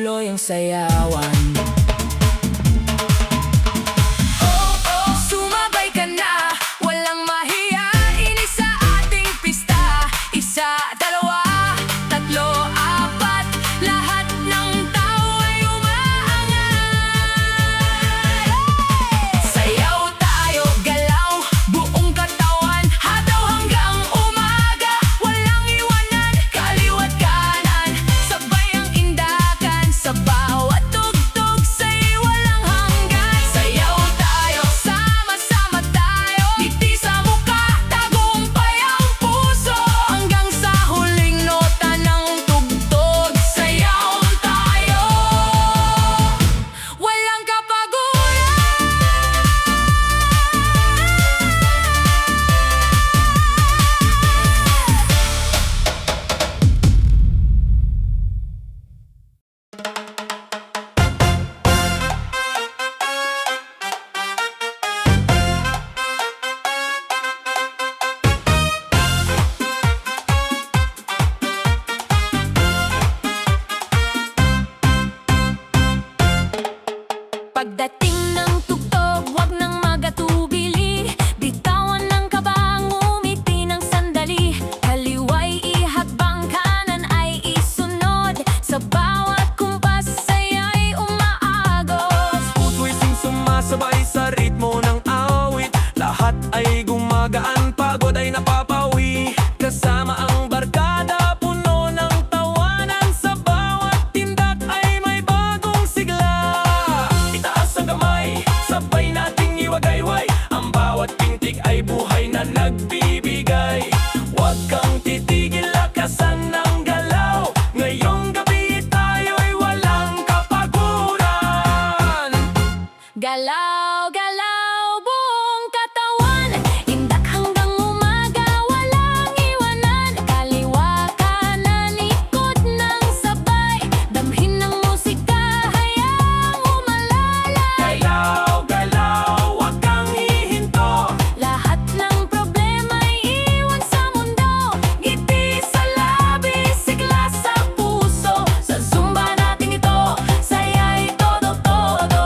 tuloy ang sayawan. Sumabay ka na, walang mahiyain sa ating pista. Isa, dalawa, tatlo, apat, lahat ng tao ay umaangat. Sayaw tayo, galaw, buong katawan, hataw hanggang umaga. Walang iwanan, kaliwat kanan, sabay ang indakan. Sa bawat tugtog, sa'y walang hanggan. Sayaw tayo, sama-sama tayo, ngiti sa mukha, tagumpay ang puso. Hanggang sa huling nota ng tugtog, sayaw tayo, walang kapaguran. Pagdating ng tugtog, wag nang magatubili. Bitawan ng kaba, ngumiti ng sandali. Kaliway ihakbang, kanan ay isunod. Sa bawat kumpas, saya'y umaagos. Puso'y sumasabay sa ritmo ng awit. Lahat ay gumagaan, pagod ay napapawi. Kasama ang barkada, puno ng tawanan. Sa bawat tindak ay may bagong sigla. Itaas ang kamay, sabay nating iwagayway. Ang bawat pintig ay buhay na nagbibigay. Huwag kang titigil, lakasan ng galaw. Ngayong gabi tayo'y walang kapaguran. Galaw, galaw, buong katawan, indak hanggang umaga, walang iwanan. Kaliwa, kanan, ikot ng sabay, damhin ng musika, hayaang umalalay. Galaw, galaw, huwag kang hihinto. Lahat ng problema'y iwan sa mundo. Ngiti sa labi, sigla sa puso. Sa Zumba natin ito, saya'y todo-todo.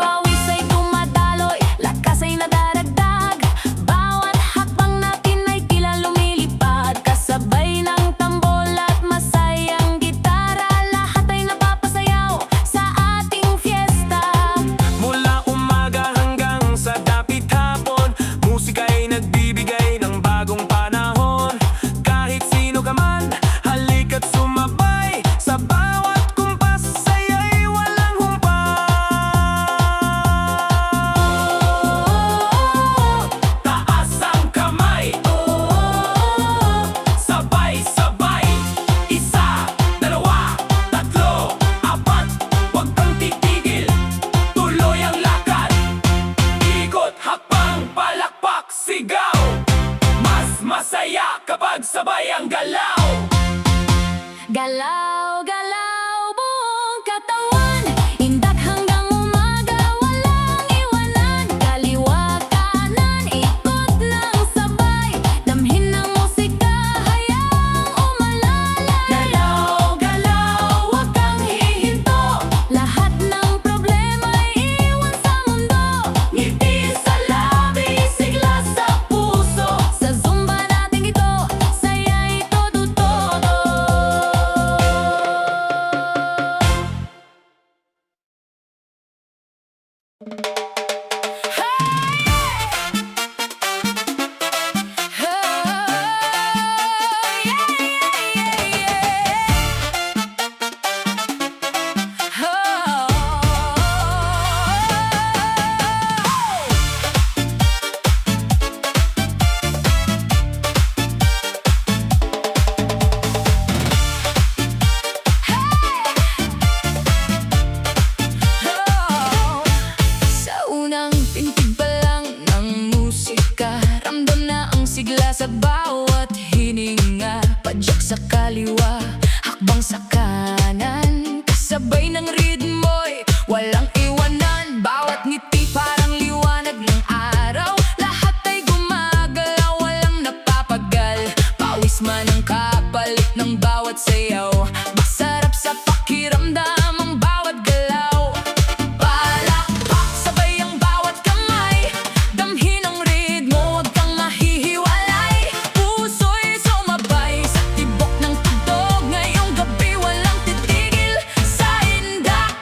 Pawis ay dumadaloy, lakas ay nadaragdag. Bawat hakbang natin ay tila lumilipad. Kasabay ng tambol at masayang gitara, lahat ay napapasayaw sa ating fiesta. Mula umaga hanggang sa dapit hapon, musika ay nagbibigay ng bagong panahon. Kahit sino ka man, halika't sumabay. Sa bawat kumpas, saya'y walang humpay. Taas ang kamay, sabay-sabay. Isa, dalawa, tatlo, apat, huwag kang titigil, tuloy ang lakad. Ikot, hakbang, palakpak, sigaw. Mas masaya kapag sabay ang galaw. Galaw, galaw, buong katawan, indak hanggang umaga, walang iwanan. Kaliwa, kanan, ikot ng sabay, damhin ng musika, hayaang umalalay. Galaw, galaw, Huwag kang hihinto, lahat ng problema'y iwan sa mundo. Ngiti sa labi, sigla sa puso. Sa Zumba natin ito, saya'y todo-todo. kaliwa, hakbang sa kanan, kasabay ng ritmo'y walang iwanan. Bawat ngiti parang liwanag ng araw, lahat ay gumagalaw, walang napapagal. Pawis man ang kapal, balik ng bawat sayaw. Masarap sa pakiramdam ang bawat galaw. Palakpak sabay ang bawat kamay, damhin ang ritmo, huwag kang mahihiwalay. Puso'y sumabay sa tibok ng tugtog, ngayong gabi walang titigil sa indak.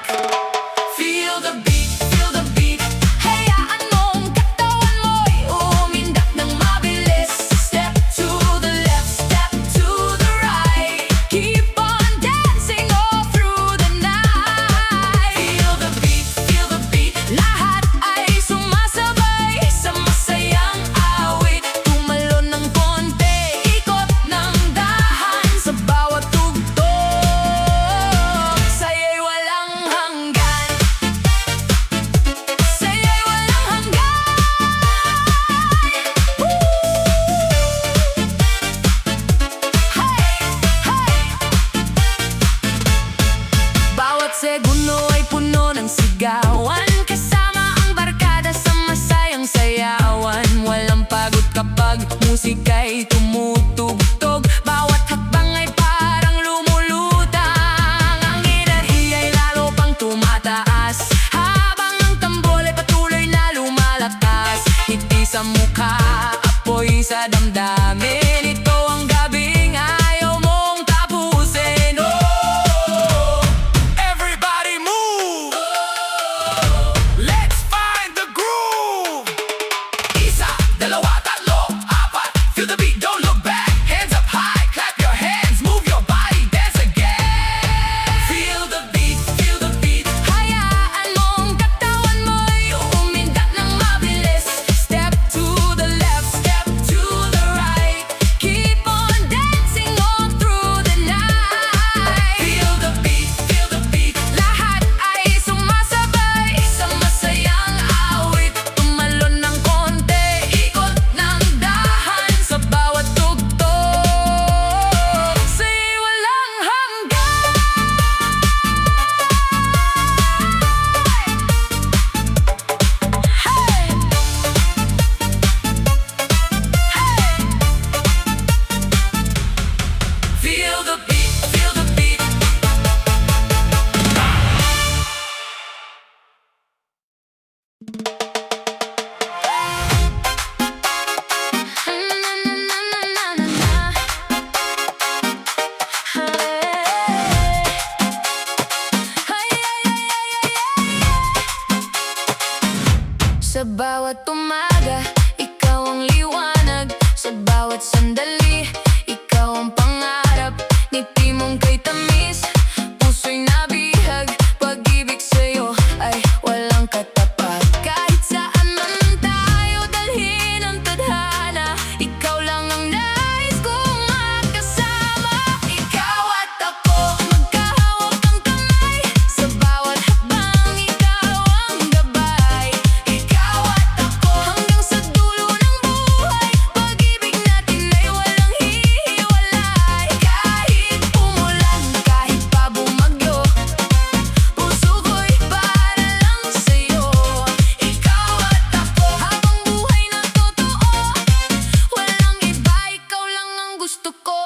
Feel the beat, hayaan mong katawan mo'y umindak ng mabilis. Step to the left, step to the right, keep on dancing all through the night. Feel the beat, lahat ay sumasabay sa masayang awit. Tumalon ng konti, ikot ng dahan sa bawat tugtog. Saya'y walang hanggan, saya'y walang hanggan. Bawat segundo ay puno ng sigawan, kasama ang barkada sa masayang sayawan. Walang pagod kapag musika'y tumutugtog, bawat hakbang ay parang lumulutang. Ang enerhiya'y lalo pang tumataas, habang ang tambol ay patuloy na lumalakas. Ngiti sa mukha, apoy sa damdamin, ito ang gabing ayaw mong tapusin. Oh, everybody move! Let's find the groove! Isa, dalawa, tatlo, apat, feel the beat, don't look back. Hands up high, clap your hands, move your body, dance again. Feel the beat, hayaan mong katawan mo'y umindak ng mabilis. Step to the left, step to the right, keep on dancing all through the night. Feel the beat, lahat ay sumasabay sa masayang awit. Tumalon ng konti, ikot ng dahan sa bawat tugtog. Saya'y walang hanggan. Hey! Feel the beat. Sa bawat umaga, ikaw ang liwanag. Sa bawat sandali, ikaw ang pangarap. Ngiti mong kay tamis, puso'y nabihag. Pag-ibig sa'yo ay walang katapat. Kahit saan man tayo dalhin ang tadhana, ikaw lang ang nais kong makasama. Ikaw at ako, magkahawak ang kamay. Sa bawat hakbang, ikaw ang gabay. Ikaw at ako, hanggang sa dulo ng buhay. Pag-ibig natin ay walang hihiwalay. Kahit umulan, kahit pa bumagyo, puso ko'y para lang sa'yo. Ikaw at ako, habang buhay na totoo, walang iba, ikaw lang ang gusto ko.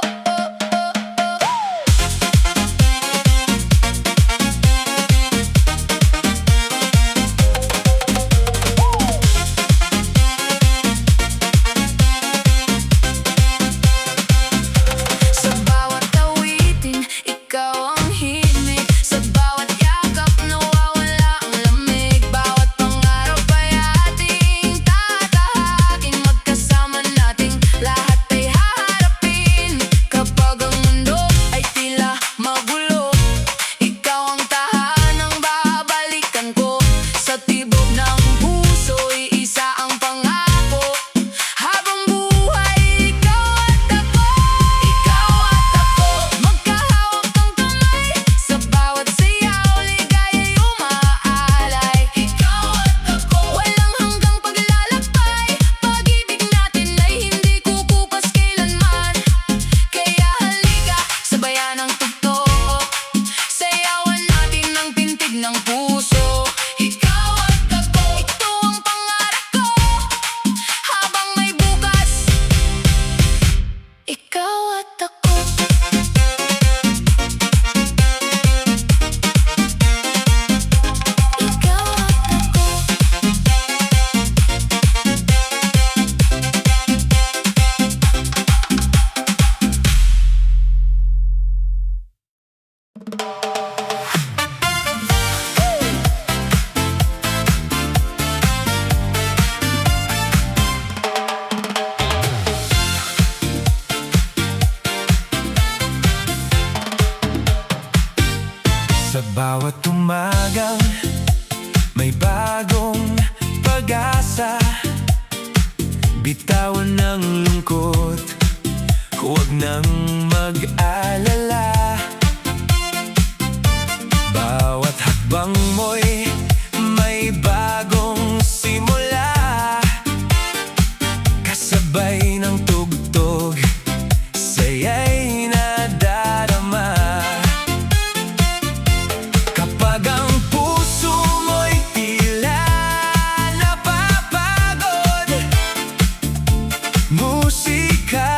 Sa bawat awitin, ikaw ang himig. Sa bawat yakap, nawawala ang lamig. Bawat pang-araw pa'y ating tatahakin. Magkasama nating lahat ay haharapin. Bawat umagang may bagong pag-asa. Bitawan ng lungkot, huwag nang mag-alala. Bawat hakbang mo'y may bagong simula. Kasabay ng tugtog, saya'y nadarama. Kapag ang puso mo'y tila napapagod, musika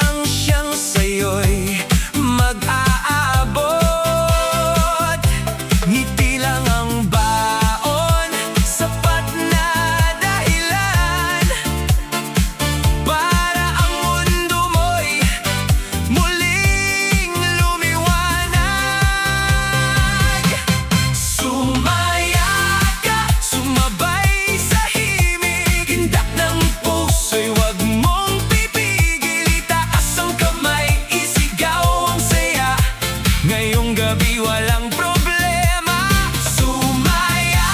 ang siyang sa'yo'y mag-aabot. Ngiti lang ang baon, sapat na dahilan para ang mundo mo'y muling lumiwanag. Sumaya ka, sumabay sa himig, hindak ng puso'y huwag mong pipigil. Itaas ang kamay, isigaw ang saya, ngayong gabi walang problema. Sumaya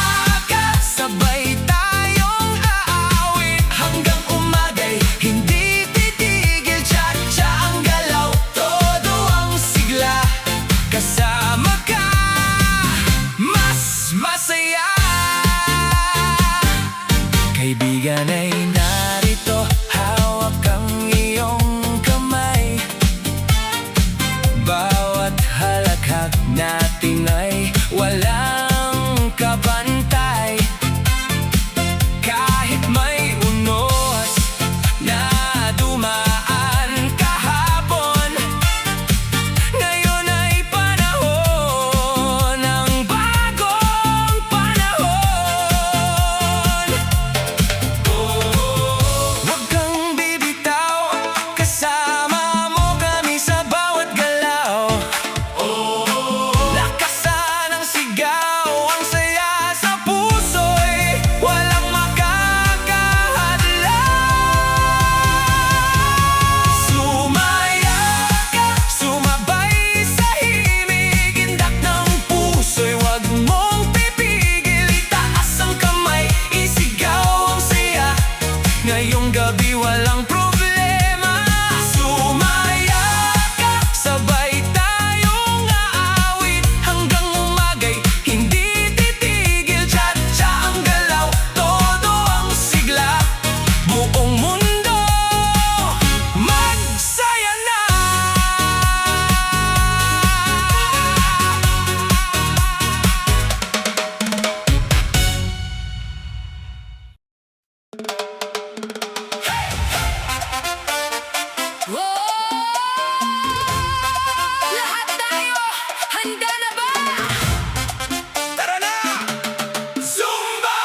ka, sabay tayong aawit, hanggang umagay, hindi titigil. Cha-cha ang galaw, todo ang sigla, kasama ka, mas masaya. Kaibigan ay narito, hawak ang iyong kamay. Bawat halakhak natin ay walang kabantay. Kahit may unos na dumaan kahapon, ngayon ay panahon ng bagong panahon. Huwag kang bibitaw, kasama mo kami sa bawat galaw. Lakasan ang sigaw, ang saya sa puso'y walang makakahadlang. Sumaya ka, sumabay sa himig, hindak ng puso'y huwag mong pipigil. Itaas ang kamay, isigaw ang saya, ngayong gabi walang problema. Sumaya ka, sabay tayong aawit, hanggang umagay, hindi titigil. Cha-cha ang galaw, todo ang sigla, buong mundo magsaya na. Lahat tayo, handa na ba? Tara na! Zumba!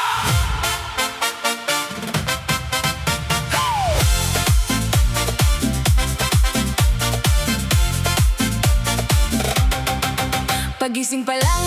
Pagising pa lang,